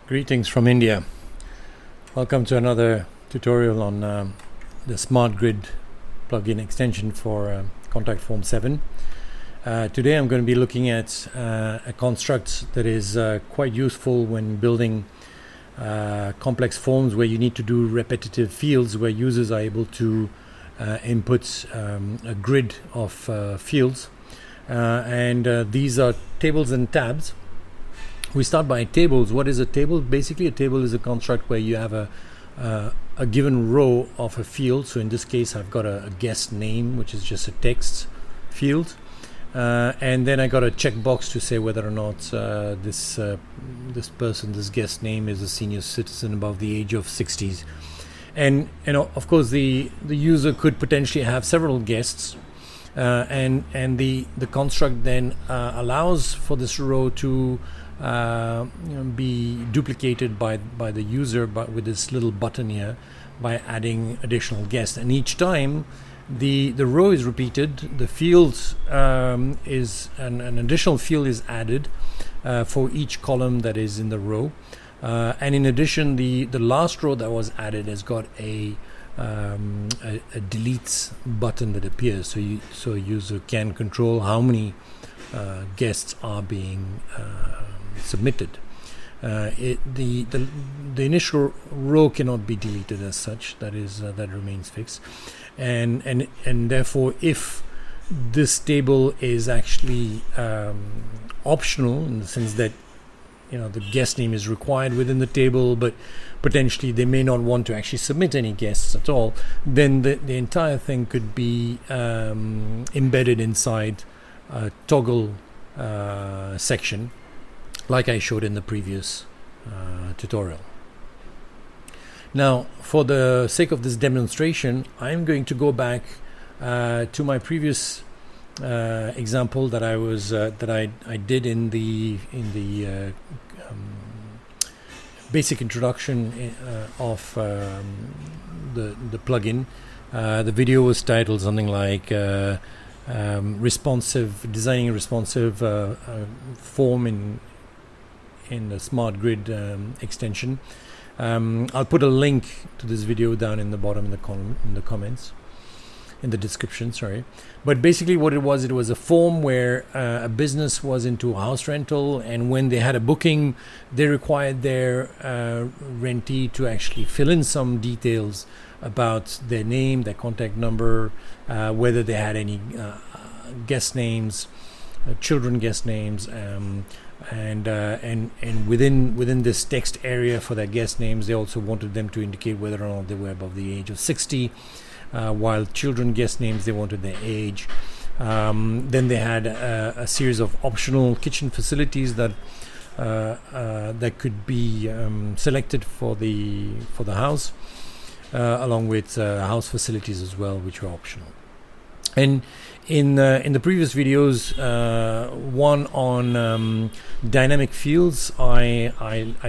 Greetings from India. Welcome to another tutorial on the Smart Grid plugin extension for Contact Form 7. Today I'm going to be looking at a construct that is quite useful when building complex forms where you need to do repetitive fields, where users are able to input a grid of fields, and these are tables and tabs. We start by tables. What is a table? Basically, a table is a construct where you have a given row of a field. So in this case, I've got a guest name, which is just a text field, and then I got a checkbox to say whether or not this guest name is a senior citizen above the age of 60s. And of course, the user could potentially have several guests, and the construct then allows for this row to be duplicated by the user, but with this little button here, by adding additional guests. And each time the row is repeated, the fields is an additional field is added for each column that is in the row, and in addition, the last row that was added has got a delete button that appears, so a user can control how many guests are being submitted. The initial row cannot be deleted as such. That remains fixed, and therefore, if this table is actually optional in the sense that the guest name is required within the table, but potentially they may not want to actually submit any guests at all, then the entire thing could be embedded inside a toggle section, like I showed in the previous tutorial. Now, for the sake of this demonstration, I'm going to go back to my previous example that I did in the basic introduction of the plugin. The video was titled something like designing a responsive form in the Smart Grid extension. I'll put a link to this video down in the bottom in the comments, in the description, sorry. But basically what it was a form where a business was into house rental, and when they had a booking, they required their rentee to actually fill in some details about their name, their contact number, whether they had any guest names, children guest names, and within this text area for their guest names, they also wanted them to indicate whether or not they were above the age of 60. While children guest names, they wanted their age. Then they had a series of optional kitchen facilities that could be selected for the house, along with house facilities as well, which were optional. And in the previous videos, one on dynamic fields, I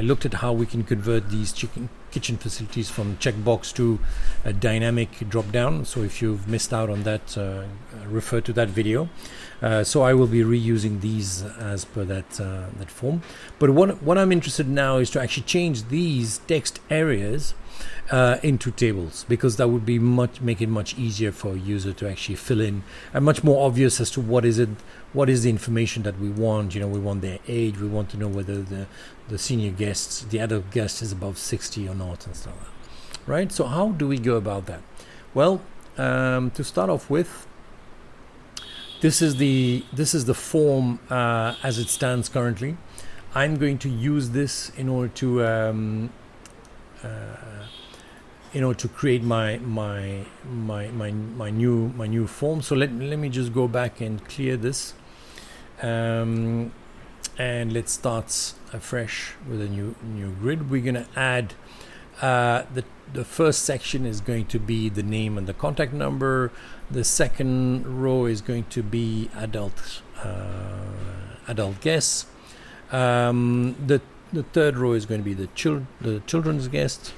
looked at how we can convert these kitchen facilities from checkbox to a dynamic dropdown. So if you've missed out on that, refer to that video. So I will be reusing these as per that form. But what I'm interested in now is to actually change these text areas into tables, because that would make it much easier for a user to actually fill in, and much more obvious as to what is the information that we want. We want their age, we want to know whether the senior guests, the adult guest, is above 60 or not, and stuff like that. Right? So how do we go about that? Well, to start off with, this is the form as it stands currently. I'm going to use this in order to create my new form. So let me just go back and clear this, and let's start afresh with a new grid. We're going to add the first section is going to be the name and the contact number. The second row is going to be adult guests. The third row is going to be the children's guests.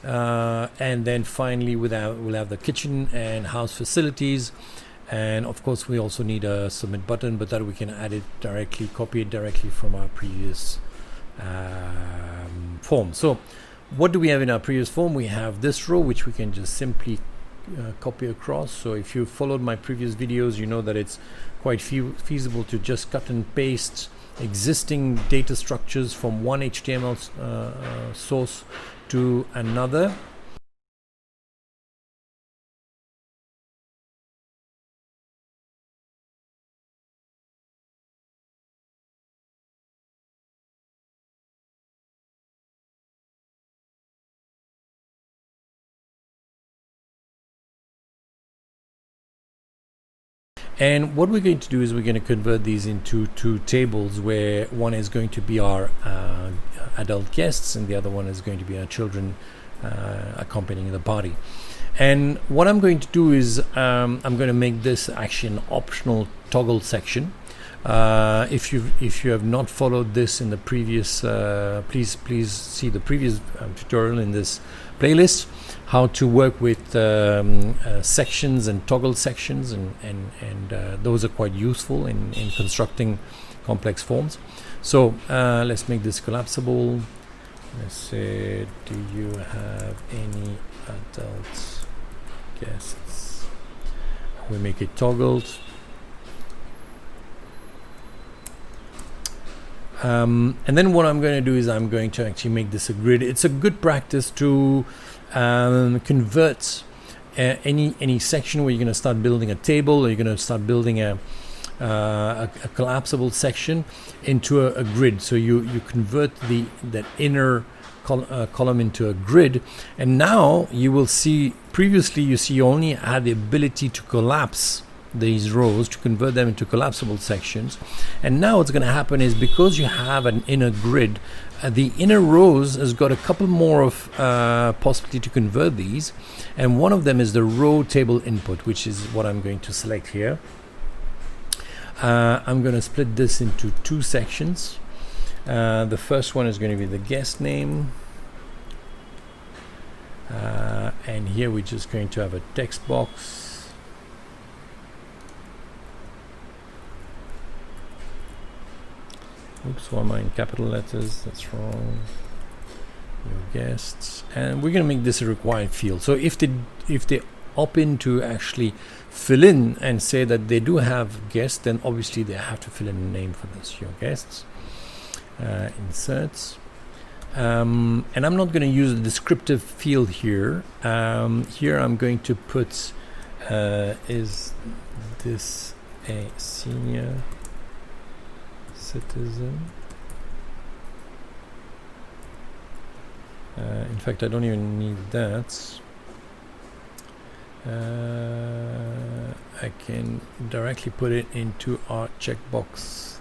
And then finally we'll have the kitchen and house facilities, and of course we also need a submit button, but that we can add it directly, copy it directly from our previous form. So what do we have in our previous form? We have this row, which we can just simply copy across. So if you followed my previous videos, you know that it's quite feasible to just cut and paste existing data structures from one HTML source to another. And what we're going to do is we're going to convert these into two tables, where one is going to be our adult guests and the other one is going to be our children accompanying the party. And what I'm going to do is I'm going to make this actually an optional toggle section. If you have not followed this in the previous, please see the previous tutorial in this playlist, how to work with sections and toggle sections, and those are quite useful in constructing complex forms. So let's make this collapsible. Let's say, do you have any adult guests? We make it toggled. And then what I'm going to do is I'm going to actually make this a grid. It's a good practice to convert any section where you're going to start building a table, or you're going to start building a collapsible section into a grid. So you convert that inner column into a grid, and now you will see, previously you only had the ability to collapse these rows, to convert them into collapsible sections. And now what's going to happen is, because you have an inner grid, the inner rows has got a couple more of possibility to convert these, and one of them is the row table input, which is what I'm going to select here. I'm going to split this into two sections. The first one is going to be the guest name, and here we're just going to have a text box. Oops, why am I in capital letters? That's wrong. Your guests, and we're going to make this a required field. So if they opt in to actually fill in and say that they do have guests, then obviously they have to fill in a name for this. Your guests, inserts, and I'm not going to use a descriptive field here. Here I'm going to put is this a senior citizen? In fact, I don't even need that. I can directly put it into our checkbox.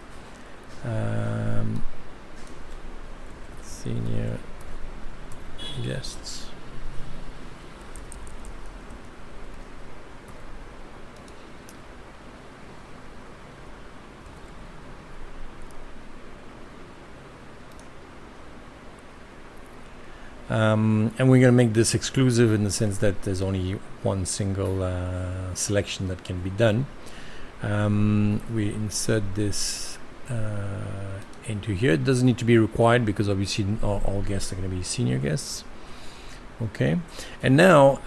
Senior guests. And we're going to make this exclusive in the sense that there's only one single selection that can be done. We insert this into here. It doesn't need to be required, because obviously all guests are going to be senior guests. Okay, and now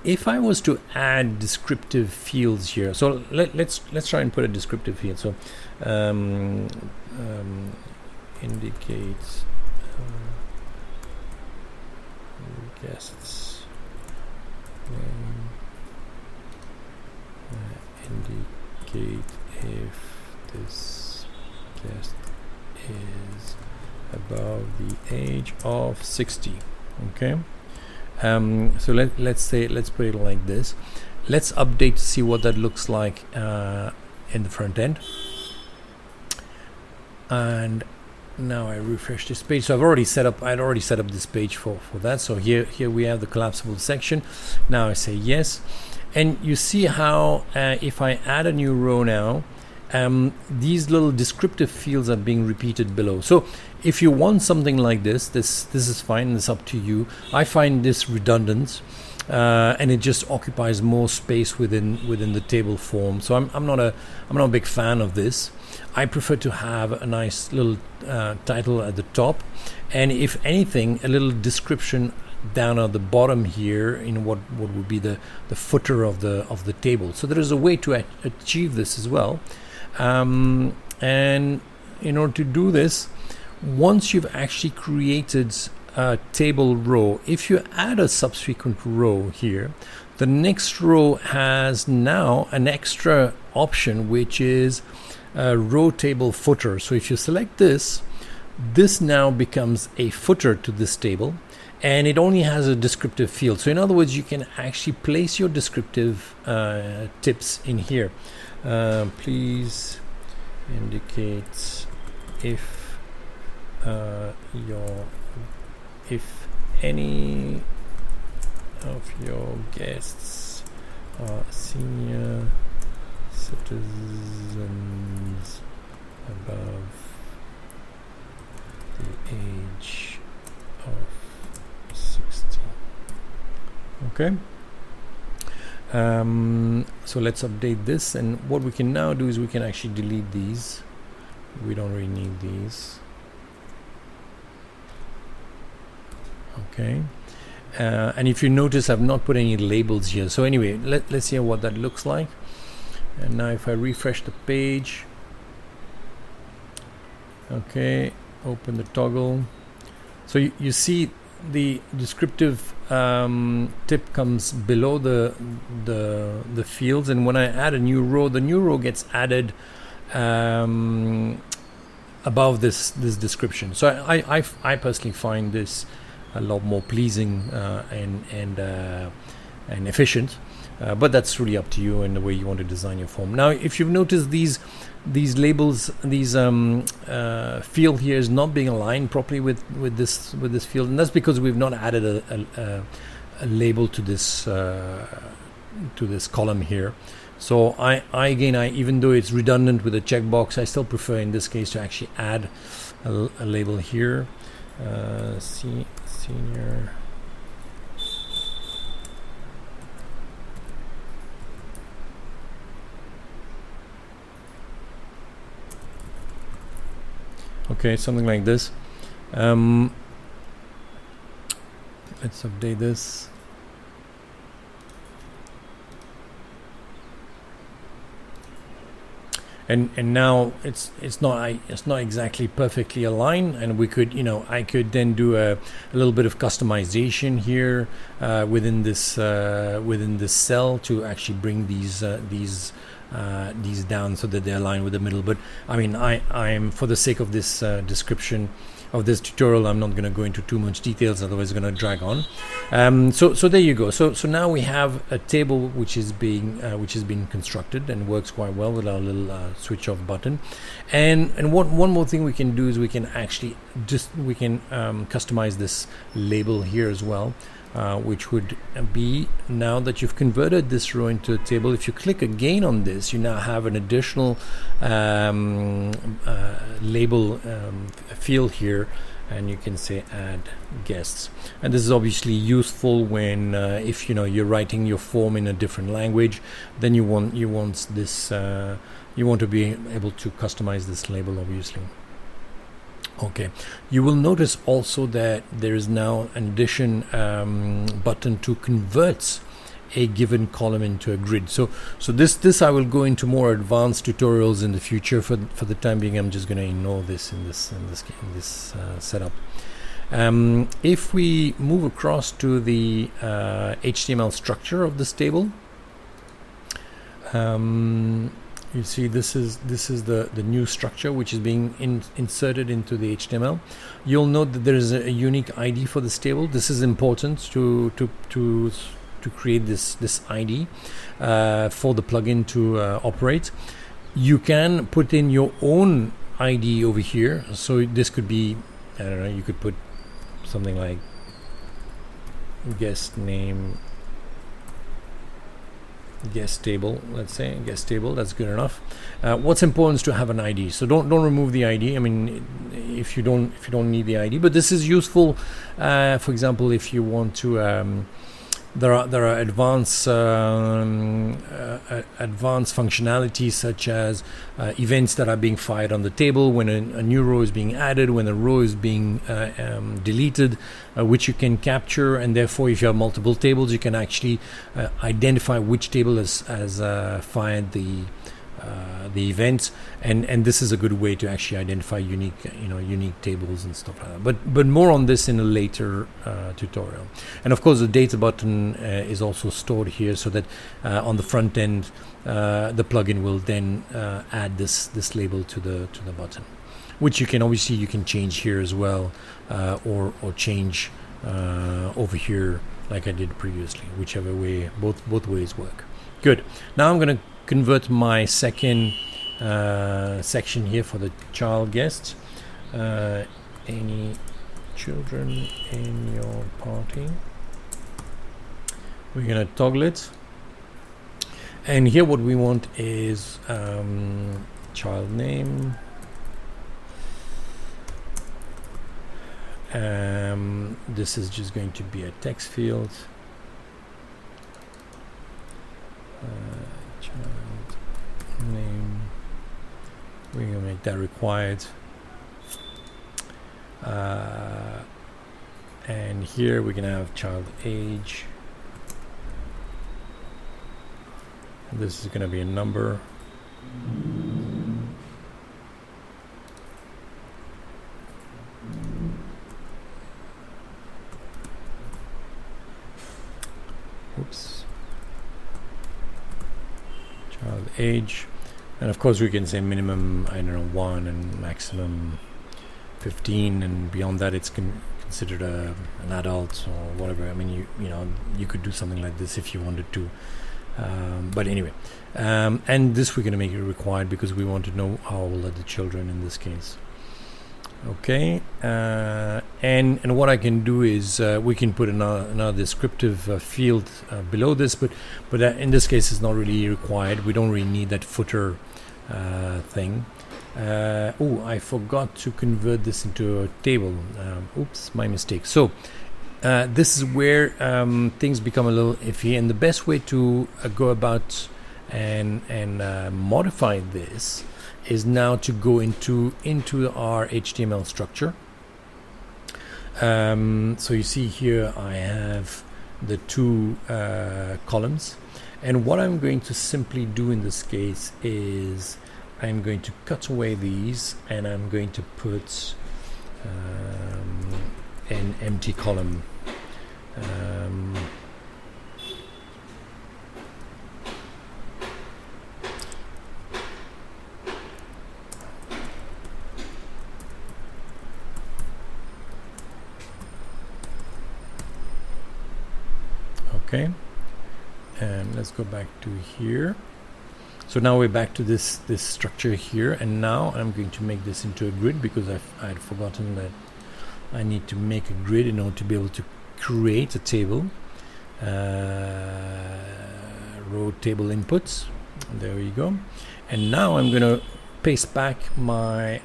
if I was to add descriptive fields here, so let's try and put a descriptive field. So indicate guests indicate if this guest is above the age of 60. Okay, so let's put it like this. Let's update to see what that looks like in the front end. And now I refresh this page. So I'd already set up this page for that. So here we have the collapsible section. Now I say yes, and you see how if I add a new row now, these little descriptive fields are being repeated below. So if you want something like this is fine. It's up to you. I find this redundant. and it just occupies more space within the table form. So I'm not a big fan of this. I prefer to have a nice little title at the top, and if anything, a little description down at the bottom here in what would be the footer of the table. So there is a way to achieve this as well, and in order to do this, once you've actually created a table row, if you add a subsequent row here, the next row has now an extra option, which is a row table footer. So if you select this now becomes a footer to this table, and it only has a descriptive field. So in other words, you can actually place your descriptive tips in here. Please indicate if any of your guests are senior citizens above the age of 60. Okay. So let's update this, and what we can now do is we can actually delete these. We don't really need these. Okay. And if you notice, I've not put any labels here. So anyway, let's see what that looks like. And now if I refresh the page, okay, open the toggle. So you see the descriptive tip comes below the fields, and when I add a new row, the new row gets added above this description. So I personally find this a lot more pleasing and efficient, but that's really up to you and the way you want to design your form. Now, if you've noticed these labels, these field here is not being aligned properly with this field, and that's because we've not added a label to this column here. So I even though it's redundant with a checkbox, I still prefer in this case to actually add a label here. Senior. Okay, something like this. Let's update this. And now it's not exactly perfectly aligned, and we could, I could then do a little bit of customization here within this cell to actually bring these down so that they align with the middle. But I mean, I'm for the sake of this description of this tutorial, I'm not going to go into too much details, otherwise it's going to drag on. So there you go. So now we have a table which is being constructed and works quite well with our little switch off button. And one more thing we can do is we can actually customize this label here as well. Which would be, now that you've converted this row into a table, if you click again on this, you now have an additional label field here, and you can say add guests. And this is obviously useful when if you're writing your form in a different language, then you want this you want to be able to customize this label, obviously. Okay, you will notice also that there is now an addition button to convert a given column into a grid. So this I will go into more advanced tutorials in the future. For the time being, I'm just going to ignore this in this setup. If we move across to the HTML structure of this table, you see this is the new structure which is being inserted into the HTML. You'll note that there is a unique ID for this table. This is important to create this ID for the plugin to operate. You can put in your own ID over here. So this could be, I don't know, you could put something like guest name, guest table, let's say guest table. That's good enough. What's important is to have an ID, so don't remove the ID. I mean, if you don't need the ID, but this is useful for example if you want to there are advanced functionalities such as events that are being fired on the table when a new row is being added, when a row is being deleted, which you can capture, and therefore if you have multiple tables you can actually identify which table has fired the events, and this is a good way to actually identify unique tables and stuff like that. But more on this in a later tutorial. And of course the data button is also stored here, so that on the front end the plugin will then add this label to the button, which you can change here as well, or change over here like I did previously. Whichever way, both ways work. Good. Now I'm going to convert my second section here for the child guests. Any children in your party? We're going to toggle it, and here what we want is child name, this is just going to be a text field, child name, we're going to make that required, and here we're going to have child age, this is going to be a number, oops, child age, and of course we can say minimum, I don't know, 1 and maximum 15, and beyond that it's considered an adult or whatever. I mean, you could do something like this if you wanted to, but anyway, and this we're going to make it required because we want to know how old are the children in this case. Okay, and what I can do is we can put another descriptive field below this, but in this case it's not really required. We don't really need that footer thing. Oh, I forgot to convert this into a table. Oops, my mistake. So this is where things become a little iffy, and the best way to go about and modify this is now to go into our HTML structure. So you see here I have the two columns, and what I'm going to simply do in this case is I'm going to cut away these, and I'm going to put an empty column. Okay, and let's go back to here. So now we're back to this structure here, and now I'm going to make this into a grid because I had forgotten that I need to make a grid in order to be able to create a table. Row table inputs, there we go. And now I'm going to paste back my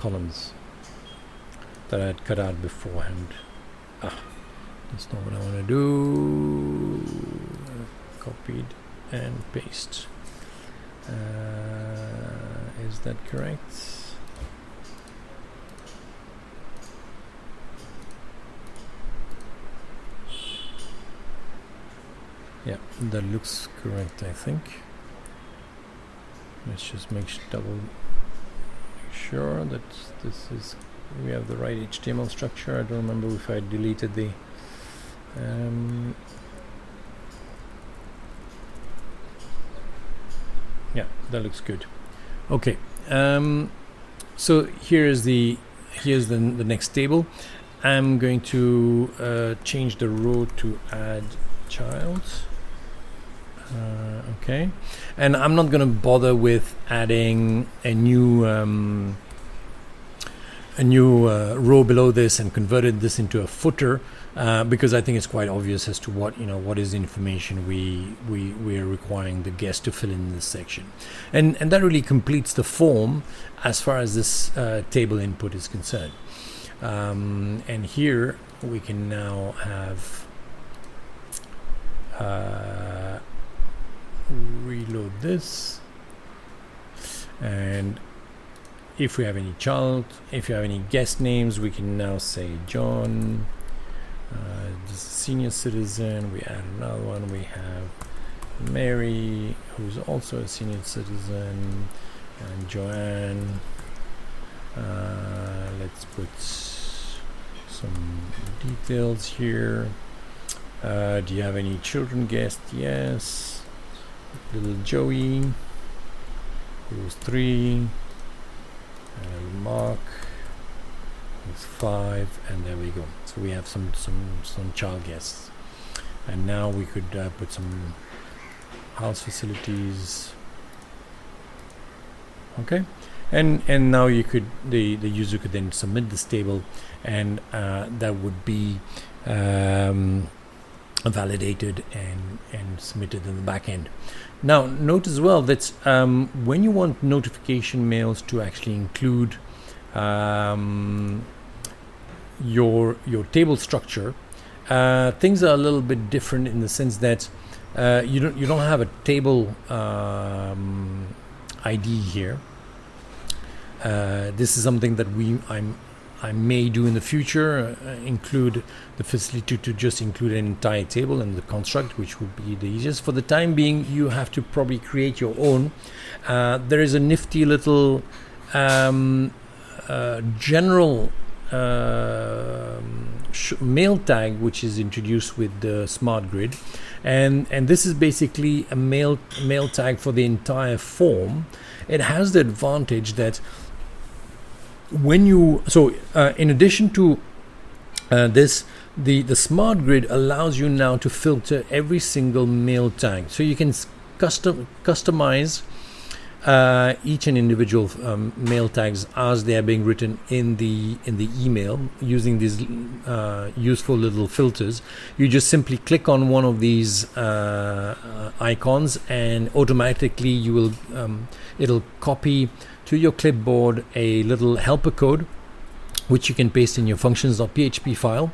columns that I had cut out beforehand. That's not what I want to do. Copied and paste. Is that correct? Yeah, that looks correct, I think. Let's just make sure that we have the right HTML structure. I don't remember if I deleted the yeah, that looks good. Okay, so here's the next table. I'm going to change the row to add child. Okay, and I'm not going to bother with adding a new row below this and converted this into a footer, because I think it's quite obvious as to what is the information we are requiring the guest to fill in this section, and that really completes the form as far as this table input is concerned. And here we can now have reload this, and if we have any if you have any guest names, we can now say John, this is senior citizen. We add another one. We have Mary, who's also a senior citizen, and Joanne. Let's put some details here. Do you have any children guests? Yes. Little Joey, who's 3. Mark, who's 5, and there we go. So we have some child guests, and now we could put some house facilities. Okay, and now you could the user could then submit this table, and that would be validated and submitted in the back end. Now note as well that when you want notification mails to actually include your table structure, things are a little bit different in the sense that you don't have a table ID here. This is something that I may do in the future, include the facility to just include an entire table in the construct, which would be the easiest. For the time being, you have to probably create your own. There is a nifty little general mail tag which is introduced with the smart grid, and this is basically a mail tag for the entire form. It has the advantage that when you in addition to this, the smart grid allows you now to filter every single mail tag, so you can customize each and individual mail tags as they are being written in the email using these useful little filters. You just simply click on one of these icons, and automatically you will it'll copy to your clipboard a little helper code which you can paste in your functions.php file.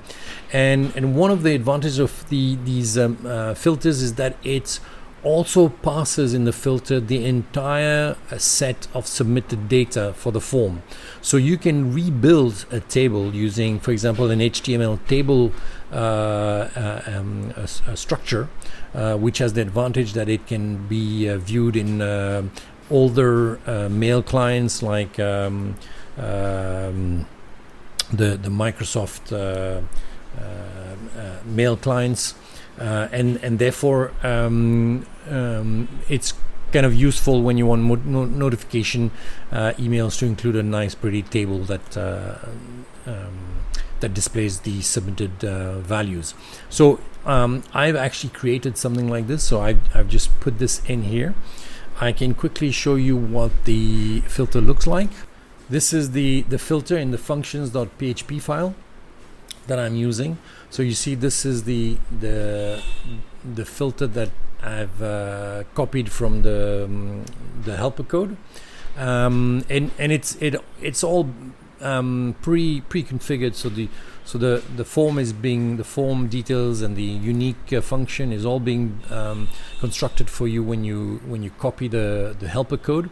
And one of the advantages of these filters is that it also passes in the filter the entire set of submitted data for the form. So you can rebuild a table using, for example, an HTML table a structure, which has the advantage that it can be viewed in older mail clients like the Microsoft mail clients, and therefore it's kind of useful when you want notification emails to include a nice pretty table that that displays the submitted values. So I've actually created something like this, so I've just put this in here. I can quickly show you what the filter looks like. This is the filter in the functions.php file that I'm using. So you see, this is the filter that I've copied from the helper code, and it's all pre-configured. So the form is being, the form details and the unique function is all being constructed for you when you copy the helper code.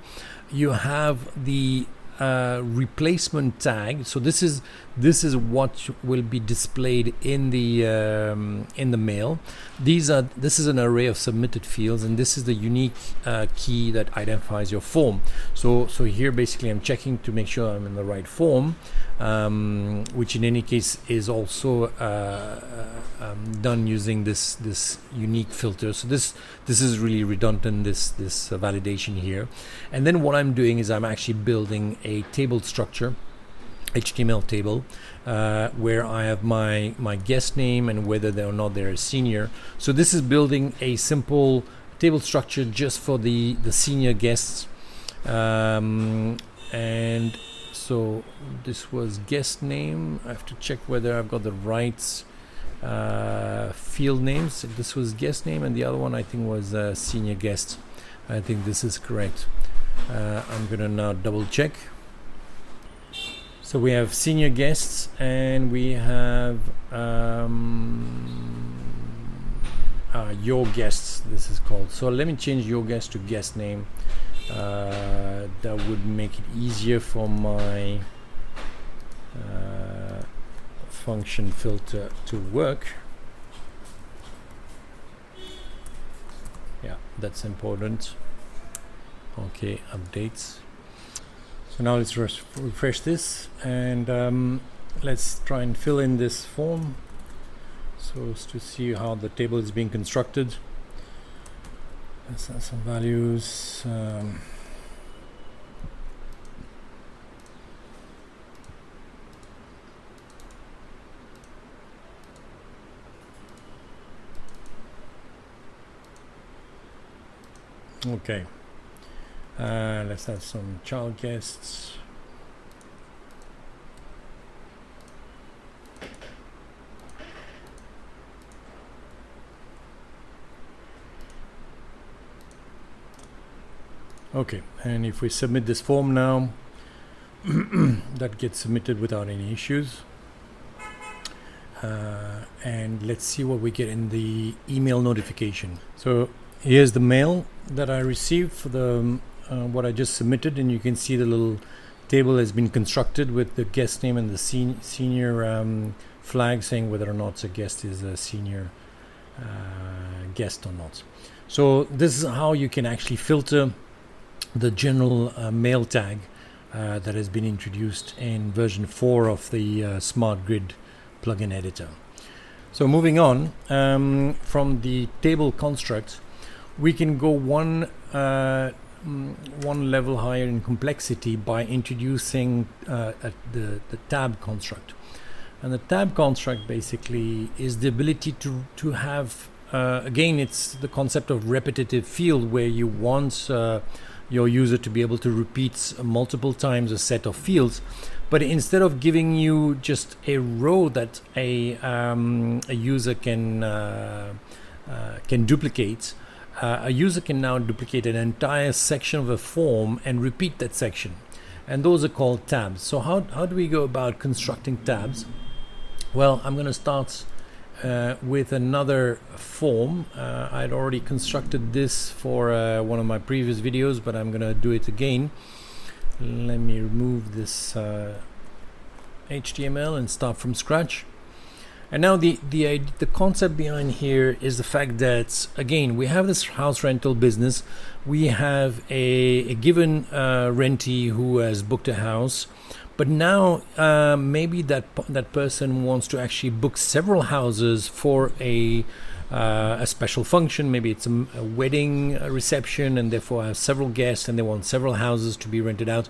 You have the replacement tag. So this is what will be displayed in the mail. This is an array of submitted fields, and this is the unique key that identifies your form. So here basically I'm checking to make sure I'm in the right form, which in any case is also done using this unique filter. So this is really redundant, this validation here. And then what I'm doing is I'm actually building a table structure, HTML table, where I have my guest name and whether or not they're a senior. So this is building a simple table structure just for the senior guests, and so this was guest name. I have to check whether I've got the right field names. This was guest name, and the other one I think was senior guest. I think this is correct. I'm gonna now double check. So we have senior guests, and we have your guests, this is called. So let me change your guest to guest name. That would make it easier for my function filter to work. Yeah, that's important. Okay, updates. So now let's refresh this, and let's try and fill in this form so as to see how the table is being constructed. Let's add some values. Okay, let's have some child guests. Okay, and if we submit this form now, that gets submitted without any issues. And let's see what we get in the email notification. So here's the mail that I received for the what I just submitted, and you can see the little table has been constructed with the guest name and the senior flag saying whether or not the guest is a senior guest or not. So this is how you can actually filter the general mail tag that has been introduced in version 4 of the Smart Grid plugin editor. So moving on, from the table construct, we can go one level higher in complexity by introducing the tab construct. And the tab construct basically is the ability to have, again, it's the concept of repetitive field, where you want your user to be able to repeat multiple times a set of fields, but instead of giving you just a row that a user can duplicate, a user can now duplicate an entire section of a form and repeat that section, and those are called tabs. So how do we go about constructing tabs? Well, I'm going to start with another form. I'd already constructed this for one of my previous videos, but I'm going to do it again. Let me remove this HTML and start from scratch. And now the concept behind here is the fact that, again, we have this house rental business. We have a given rentee who has booked a house, but now maybe that person wants to actually book several houses for a special function. Maybe it's a wedding reception, and therefore have several guests, and they want several houses to be rented out.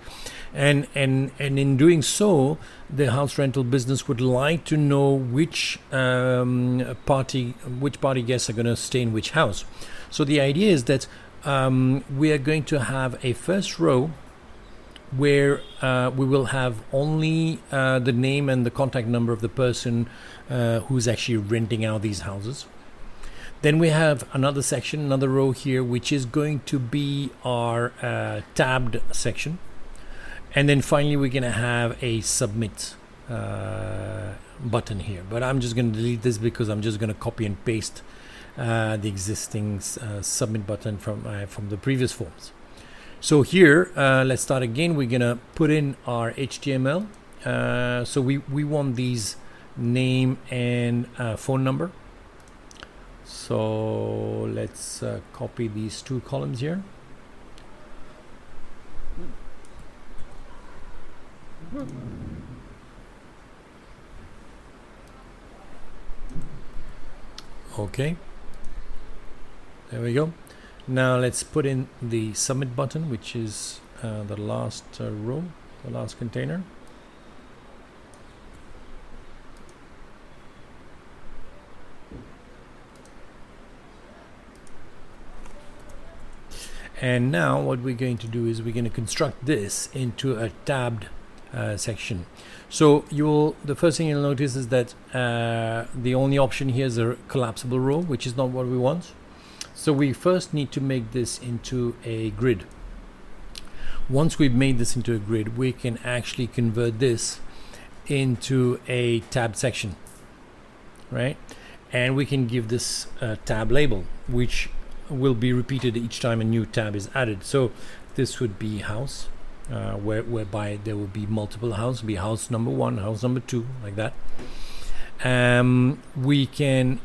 And in doing so, the house rental business would like to know which party guests are going to stay in which house. So the idea is that we are going to have a first row where we will have only the name and the contact number of the person who's actually renting out these houses. Then we have another section, another row here, which is going to be our tabbed section. And then finally, we're going to have a submit button here. But I'm just going to delete this because I'm just going to copy and paste the existing submit button from the previous forms. So here, let's start again. We're going to put in our HTML. So we want these name and phone number. So let's copy these two columns here. Okay, there we go. Now let's put in the submit button, which is the last row, the last container. And now what we're going to do is we're going to construct this into a tabbed section. So the first thing you'll notice is that the only option here is a collapsible row, which is not what we want. So we first need to make this into a grid. Once we've made this into a grid, we can actually convert this into a tab section, right? and we can give this tab label, which will be repeated each time a new tab is added. So this would be house, whereby there will be multiple houses, be house number 1, house number 2, like that. We can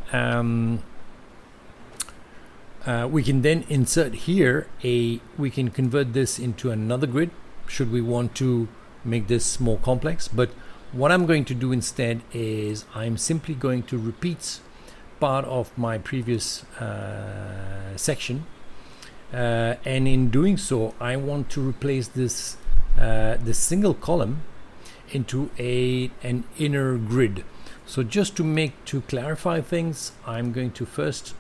then insert here we can convert this into another grid should we want to make this more complex. But what I'm going to do instead is I'm simply going to repeat part of my previous section, and in doing so I want to replace this single column into an inner grid. So just to clarify things, I'm going to first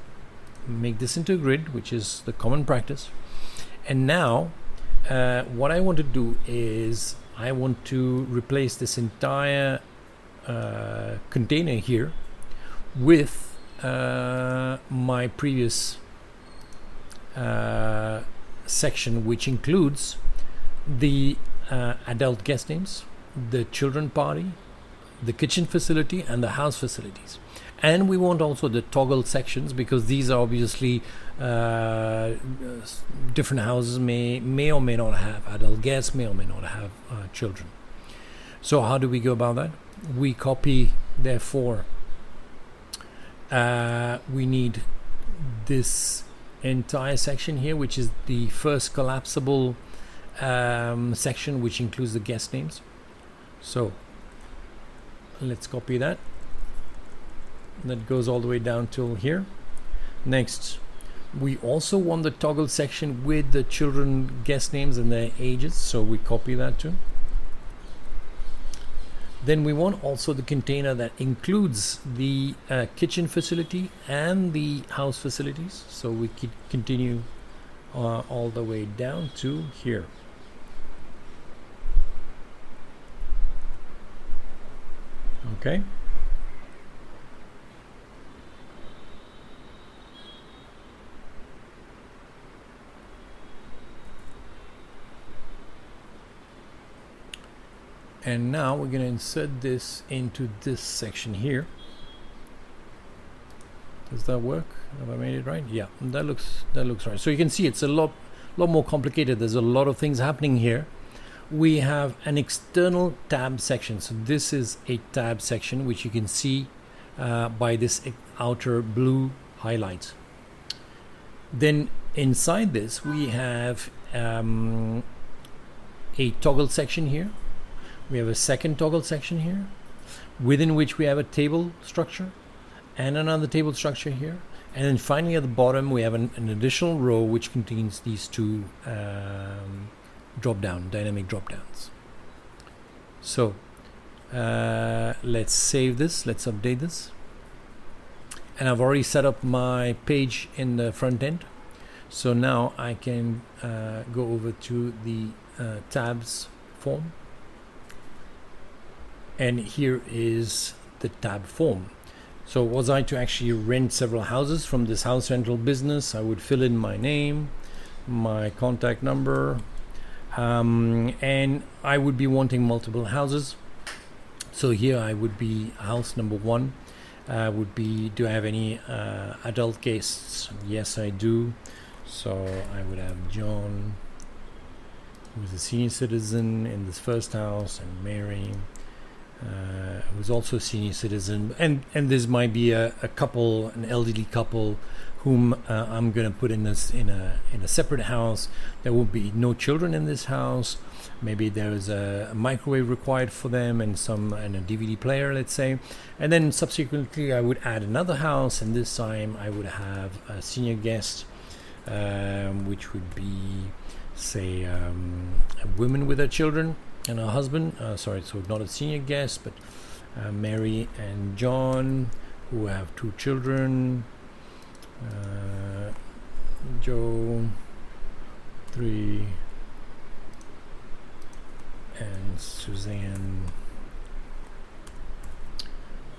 make this into a grid, which is the common practice. And now what I want to do is I want to replace this entire container here with my previous section, which includes the adult guest names, the children party, the kitchen facility, and the house facilities. And we want also the toggle sections, because these are obviously different houses may or may not have adult guests, may or may not have children. So how do we go about that? We copy, therefore we need this entire section here, which is the first collapsible section, which includes the guest names. So let's copy that. That goes all the way down till here. Next, we also want the toggle section with the children guest names and their ages, so we copy that too. Then we want also the container that includes the kitchen facility and the house facilities, so we could continue all the way down to here. Okay. And now we're going to insert this into this section here. Does that work? Have I made it right? Yeah, that looks right. So you can see it's a lot more complicated. There's a lot of things happening here. We have an external tab section. So this is a tab section, which you can see by this outer blue highlight. Then inside this we have a toggle section here. We have a second toggle section here, within which we have a table structure and another table structure here. And then finally at the bottom we have an additional row which contains these two dynamic drop downs. So let's save this, let's update this. And I've already set up my page in the front end. So now I can go over to the tabs form. And here is the tab form. So was I to actually rent several houses from this house rental business, I would fill in my name, my contact number, and I would be wanting multiple houses. So here I would be house number 1 would be, do I have any adult guests? Yes, I do. So I would have John, who's a senior citizen in this first house, and Mary, who's also a senior citizen, and this might be a couple, an elderly couple, whom I'm going to put in a separate house. There will be no children in this house. Maybe there's a microwave required for them and a DVD player, let's say. And then subsequently I would add another house, and this time I would have a senior guest, which would be, say, a woman with her children and her husband. So not a senior guest, but Mary and John, who have 2 children. Joe, 3, and Suzanne,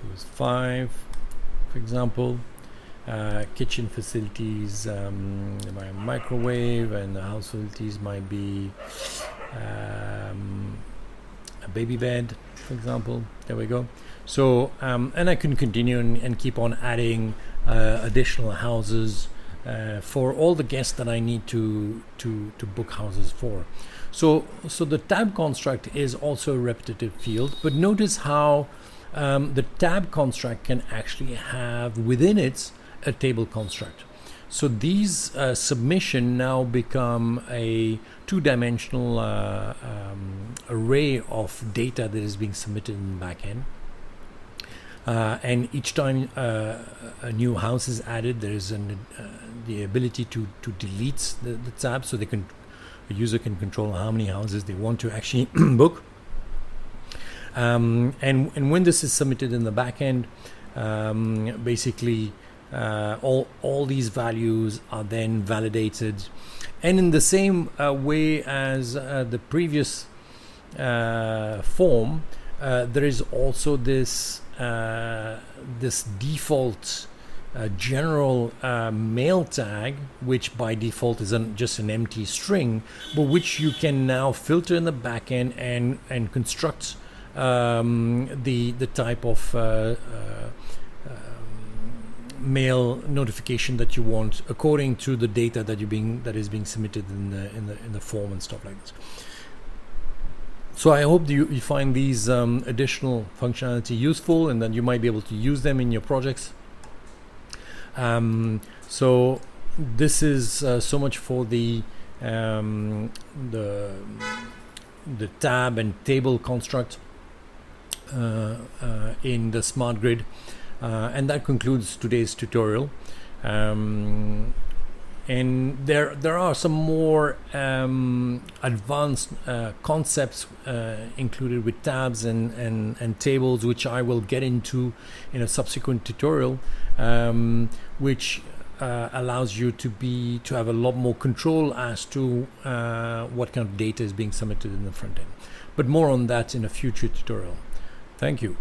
who's 5, for example. Kitchen facilities, my microwave, and the house facilities might be a baby bed, for example. There we go. So and I can continue and keep on adding additional houses for all the guests that I need to book houses for. So the tab construct is also a repetitive field, but notice how the tab construct can actually have within it a table construct. So these submission now become a two-dimensional array of data that is being submitted in the backend. And each time a new house is added, there is the ability to delete the tab, so a user can control how many houses they want to actually book. And when this is submitted in the backend, basically all these values are then validated, and in the same way as the previous form, there is also this default general mail tag, which by default is just an empty string, but which you can now filter in the backend and construct the type of mail notification that you want according to the data that is being submitted in the form and stuff like this. So I hope you find these additional functionality useful, and that you might be able to use them in your projects. So this is so much for the tab and table construct in the smart grid, and that concludes today's tutorial. And there are some more advanced concepts included with tabs and tables, which I will get into in a subsequent tutorial, which allows you to have a lot more control as to what kind of data is being submitted in the front end. But more on that in a future tutorial. Thank you.